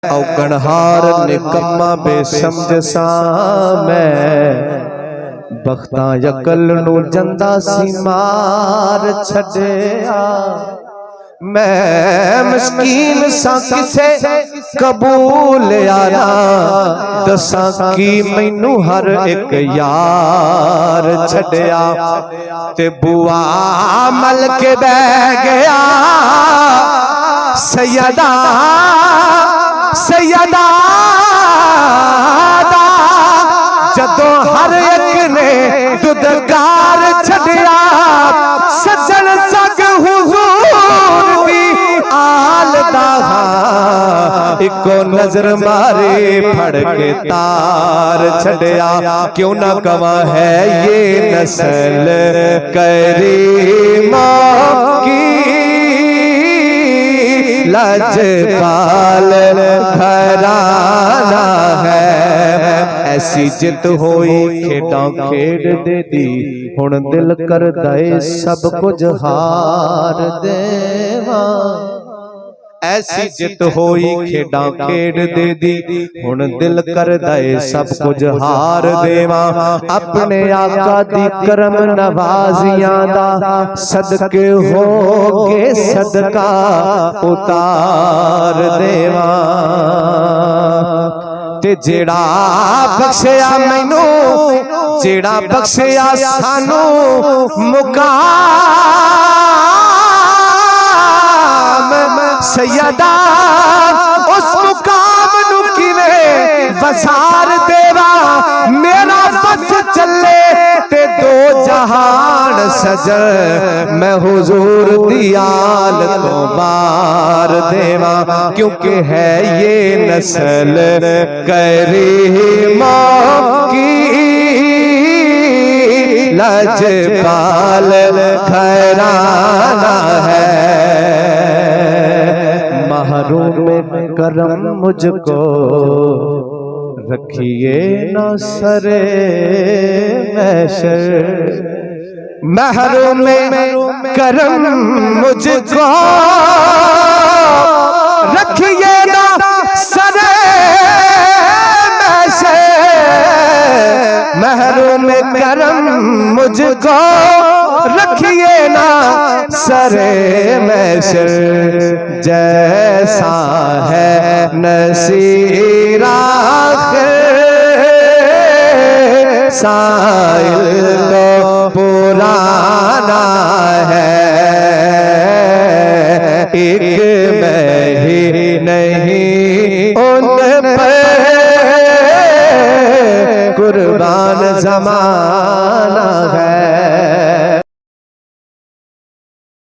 औगणहार निकम्मा बेसमझ सा मैं बख्तां अकल नू जंदा सी मार छड़िया। मैं मस्कीन सा किसे कबूल आना दसा की मैनू हर एक यार छड़िया। ते बुआ मल के बह गया सैयदा सैयदा जदों हर एक ने दुदकार छड़िया। सजन सग हुजूर दी आल दा इको नजर मारे फड़ के तार छड़िया। क्यों ना कवा है ये नस्ल करीमा की लजपाल घराना है। ऐसी जित होई खेडां खेड दे दी हुण दिल करदा ए सब कुछ हार देवा। ऐसी जित होई खेडां खेड दे दी हुण दिल करदा ए सब कुछ हार देवा। अपने आका दी करम नवाजियां दा सदके होगे सदका उतार देवा। ते जेड़ा बख्शिया मैनू जेड़ा बख्शिया सानू मुकाम सैयदा उस मुकाम नू किवें वसार देवा। मेरा बस चले ते दो जहान सजर मैं हुजूर दी आल तो बार देवा। क्योंकि है ये नस्ल करीमा की लजपाल घराना है। महरूम करम मुझको रखिए न सरे महशर। महरूम करम मुझको रखिए न सरे महशर। महरूम करम मुझको रखिए ना सरे महशर। जैसा है नसीरा साइल तो पुराना है। एक मैं ही नहीं उन पर कुर्बान जमाना है।